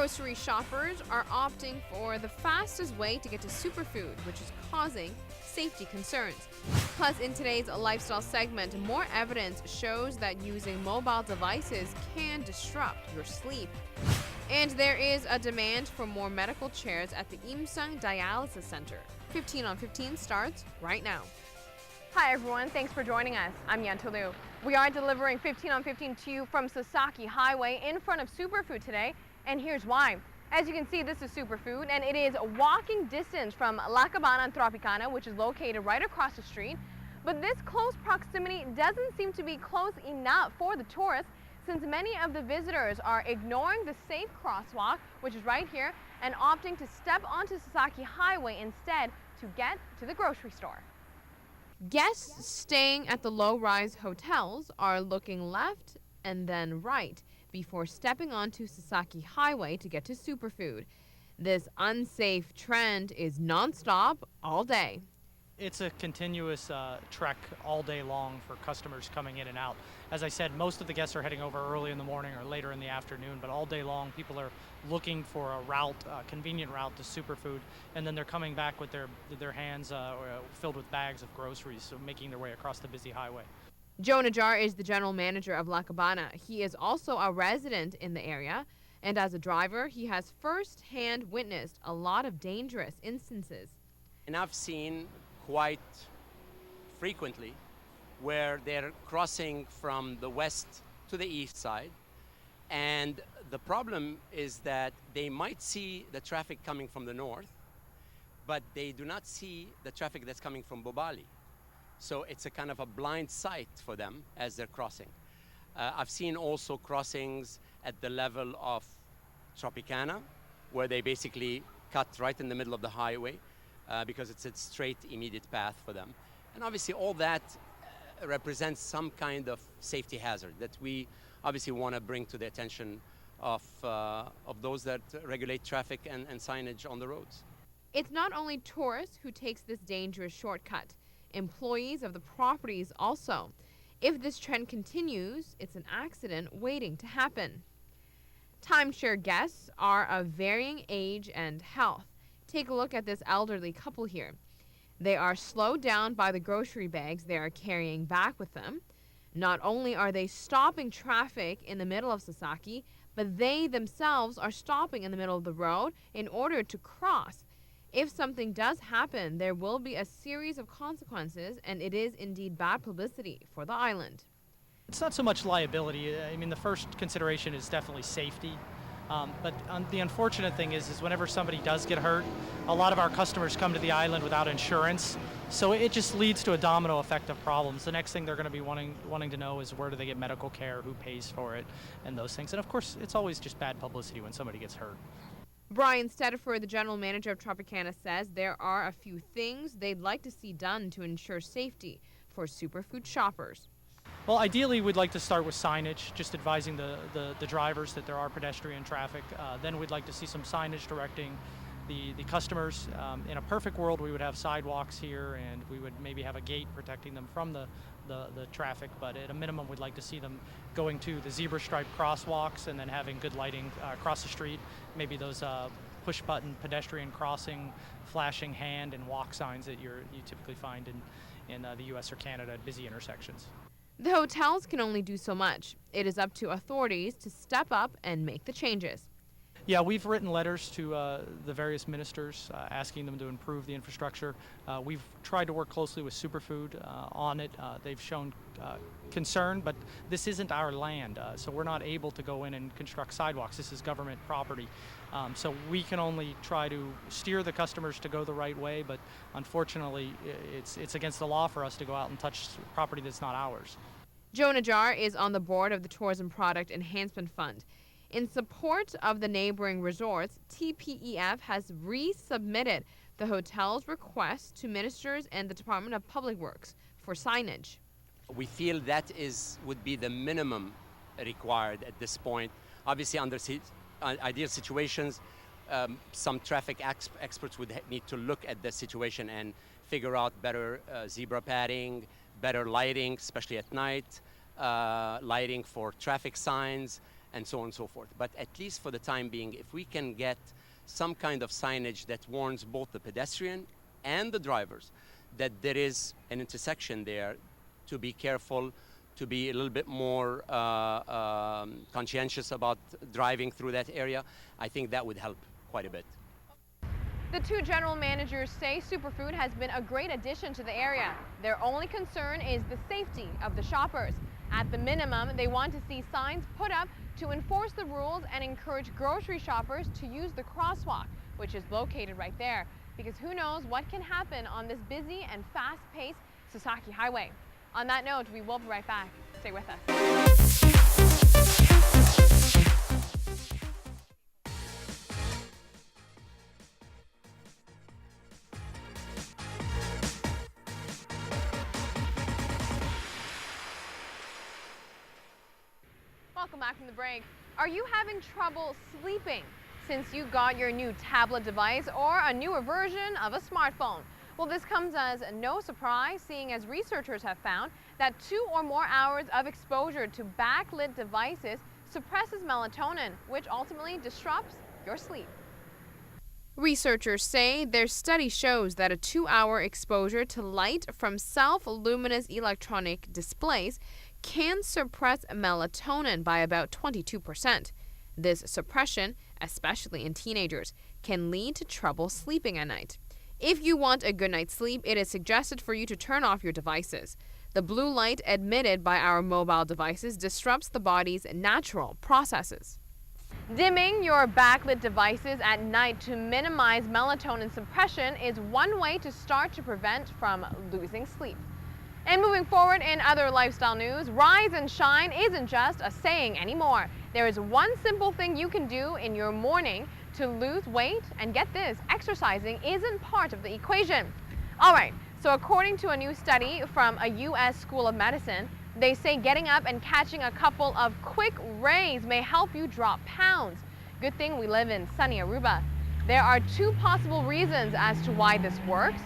Grocery shoppers are opting for the fastest way to get to superfood, which is causing safety concerns. Plus, in today's lifestyle segment, more evidence shows that using mobile devices can disrupt your sleep. And there is a demand for more medical chairs at the Imsung Dialysis Center. 15 on 15 starts right now. Hi everyone, thanks for joining us. I'm Yentl Lieuw. We are delivering 15 on 15 to you from Sasaki Highway in front of Superfood today, and here's why. As you can see, this is Superfood, and it is walking distance from La Cabana and Tropicana, which is located right across the street. But this close proximity doesn't seem to be close enough for the tourists, since many of the visitors are ignoring the safe crosswalk, which is right here, and opting to step onto Sasaki Highway instead to get to the grocery store. Guests staying at the low-rise hotels are looking left and then right before stepping onto Sasaki Highway to get to Superfood. This unsafe trend is nonstop all day. It's a continuous trek all day long for customers coming in and out. As I said, most of the guests are heading over early in the morning or later in the afternoon, but all day long people are looking for a route, a convenient route to Superfood, and then they're coming back with their hands filled with bags of groceries, so making their way across the busy highway. Joe Najjar is the general manager of La Cabana. He is also a resident in the area, and as a driver, he has first-hand witnessed a lot of dangerous instances. And I've seen quite frequently where they're crossing from the west to the east side, and the problem is that they might see the traffic coming from the north, but they do not see the traffic that's coming from Bobali. So it's a kind of a blind sight for them as they're crossing. I've seen also crossings at the level of Tropicana, where they basically cut right in the middle of the highway, because it's a straight, immediate path for them. And obviously all that represents some kind of safety hazard that we obviously want to bring to the attention of those that regulate traffic and signage on the roads. It's not only tourists who takes this dangerous shortcut. Employees of the properties also. If this trend continues, it's an accident waiting to happen. Timeshare guests are of varying age and health. Take a look at this elderly couple here. They are slowed down by the grocery bags they are carrying back with them. Not only are they stopping traffic in the middle of Sasaki, but they themselves are stopping in the middle of the road in order to cross. If something does happen, there will be a series of consequences, and it is indeed bad publicity for the island. It's not so much liability. I mean, the first consideration is definitely safety. But the unfortunate thing is whenever somebody does get hurt, a lot of our customers come to the island without insurance, so it just leads to a domino effect of problems. The next thing they're going to be wanting to know is where do they get medical care, who pays for it, and those things. And of course, it's always just bad publicity when somebody gets hurt. Brian Stedford, the general manager of Tropicana, says there are a few things they'd like to see done to ensure safety for superfood shoppers. Well, ideally, we'd like to start with signage, just advising the drivers that there are pedestrian traffic. Then we'd like to see some signage directing the customers. In a perfect world, we would have sidewalks here, and we would maybe have a gate protecting them from the traffic. But at a minimum, we'd like to see them going to the zebra stripe crosswalks and then having good lighting across the street. Maybe those push-button pedestrian crossing, flashing hand and walk signs that you typically find in the U.S. or Canada at busy intersections. The hotels can only do so much. It is up to authorities to step up and make the changes. Yeah, we've written letters to the various ministers asking them to improve the infrastructure. We've tried to work closely with Superfood on it. They've shown concern, but this isn't our land, so we're not able to go in and construct sidewalks. This is government property. So we can only try to steer the customers to go the right way, but unfortunately it's against the law for us to go out and touch property that's not ours. Joe Najjar is on the board of the Tourism Product Enhancement Fund. In support of the neighboring resorts, TPEF has resubmitted the hotel's request to ministers and the Department of Public Works for signage. We feel that would be the minimum required at this point. Obviously, under ideal situations, some traffic experts would need to look at the situation and figure out better zebra padding, better lighting, especially at night, lighting for traffic signs, and so on and so forth. But at least for the time being, if we can get some kind of signage that warns both the pedestrian and the drivers that there is an intersection there, to be careful, to be a little bit more conscientious about driving through that area, I think that would help quite a bit. The two general managers say Superfood has been a great addition to the area. Their only concern is the safety of the shoppers. At the minimum, they want to see signs put up to enforce the rules and encourage grocery shoppers to use the crosswalk, which is located right there, because who knows what can happen on this busy and fast-paced Sasaki Highway. On that note, we will be right back. Stay with us. Welcome back from the break. Are you having trouble sleeping since you got your new tablet device or a newer version of a smartphone? Well, this comes as no surprise, seeing as researchers have found that 2 or more hours of exposure to backlit devices suppresses melatonin, which ultimately disrupts your sleep. Researchers say their study shows that a 2-hour exposure to light from self-luminous electronic displays can suppress melatonin by about 22%. This suppression, especially in teenagers, can lead to trouble sleeping at night. If you want a good night's sleep, it is suggested for you to turn off your devices. The blue light emitted by our mobile devices disrupts the body's natural processes. Dimming your backlit devices at night to minimize melatonin suppression is one way to start to prevent from losing sleep. And moving forward in other lifestyle news, rise and shine isn't just a saying anymore. There is one simple thing you can do in your morning to lose weight, and get this, exercising isn't part of the equation. All right, so according to a new study from a U.S. School of Medicine, they say getting up and catching a couple of quick rays may help you drop pounds. Good thing we live in sunny Aruba. There are 2 possible reasons as to why this works.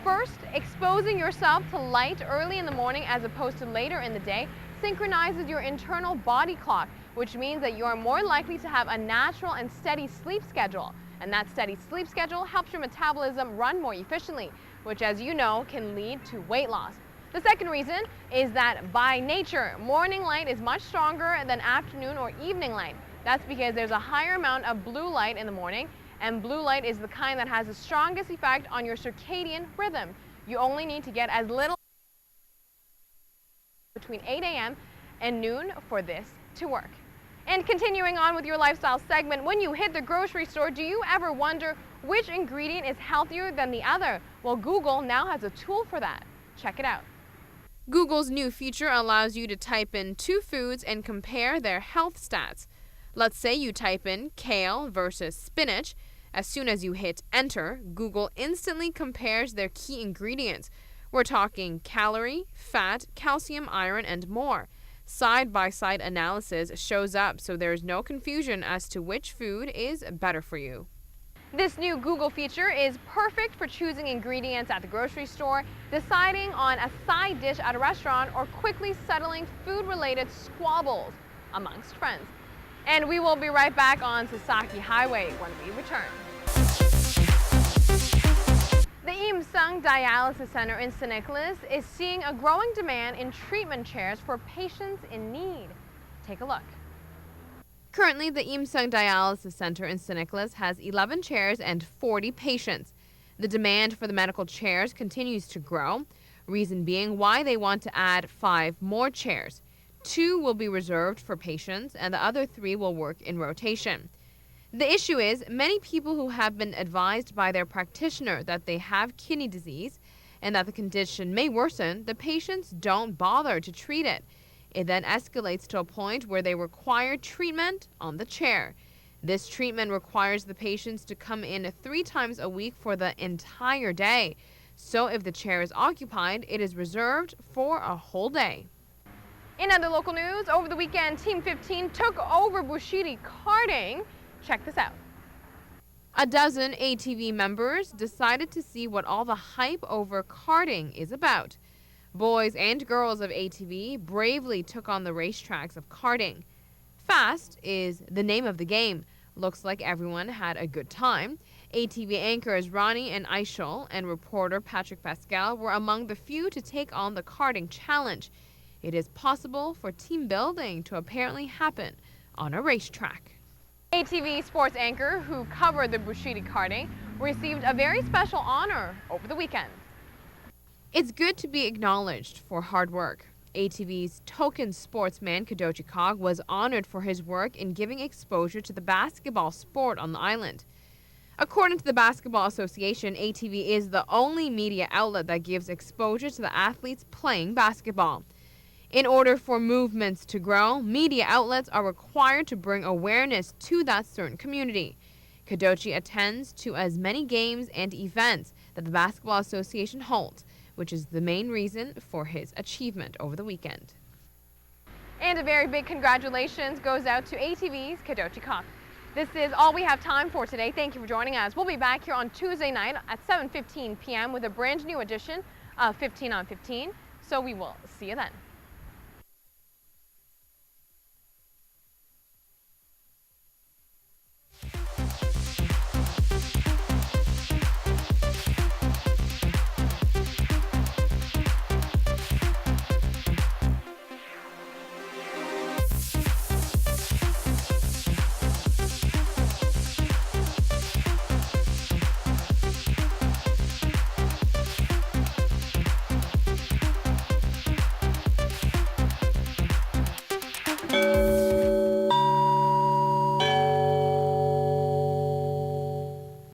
First, exposing yourself to light early in the morning as opposed to later in the day synchronizes your internal body clock, which means that you are more likely to have a natural and steady sleep schedule. And that steady sleep schedule helps your metabolism run more efficiently, which, as you know, can lead to weight loss. The second reason is that by nature, morning light is much stronger than afternoon or evening light. That's because there's a higher amount of blue light in the morning, and blue light is the kind that has the strongest effect on your circadian rhythm. You only need to get as little between 8 a.m. and noon for this to work. And continuing on with your lifestyle segment, when you hit the grocery store, do you ever wonder which ingredient is healthier than the other? Well, Google now has a tool for that. Check it out. Google's new feature allows you to type in 2 foods and compare their health stats. Let's say you type in kale versus spinach. As soon as you hit enter, Google instantly compares their key ingredients. We're talking calorie, fat, calcium, iron, and more. Side-by-side analysis shows up, so there's no confusion as to which food is better for you. This new Google feature is perfect for choosing ingredients at the grocery store, deciding on a side dish at a restaurant, or quickly settling food-related squabbles amongst friends. And we will be right back on Sasaki Highway when we return. The Yentl Dialysis Center in St. Nicholas is seeing a growing demand in treatment chairs for patients in need. Take a look. Currently, the Yentl Dialysis Center in St. Nicholas has 11 chairs and 40 patients. The demand for the medical chairs continues to grow, reason being why they want to add 5 more chairs. 2 will be reserved for patients, and the other 3 will work in rotation. The issue is many people who have been advised by their practitioner that they have kidney disease and that the condition may worsen, the patients don't bother to treat it. It then escalates to a point where they require treatment on the chair. This treatment requires the patients to come in 3 times a week for the entire day. So if the chair is occupied, it is reserved for a whole day. In other local news, over the weekend, Team 15 took over Bushiri karting. Check this out. A dozen ATV members decided to see what all the hype over karting is about. Boys and girls of ATV bravely took on the racetracks of karting. Fast is the name of the game. Looks like everyone had a good time. ATV anchors Ronnie and Eichel and reporter Patrick Pascal were among the few to take on the karting challenge. It is possible for team building to apparently happen on a racetrack. ATV sports anchor who covered the Bushiri karting received a very special honor over the weekend. It's good to be acknowledged for hard work. ATV's token sportsman Kadochi Kog was honored for his work in giving exposure to the basketball sport on the island. According to the Basketball Association, ATV is the only media outlet that gives exposure to the athletes playing basketball. In order for movements to grow, media outlets are required to bring awareness to that certain community. Kadochi attends to as many games and events that the Basketball Association holds, which is the main reason for his achievement over the weekend. And a very big congratulations goes out to ATV's Kadochi Kok. This is all we have time for today. Thank you for joining us. We'll be back here on Tuesday night at 7:15 p.m. with a brand new edition of 15 on 15. So we will see you then.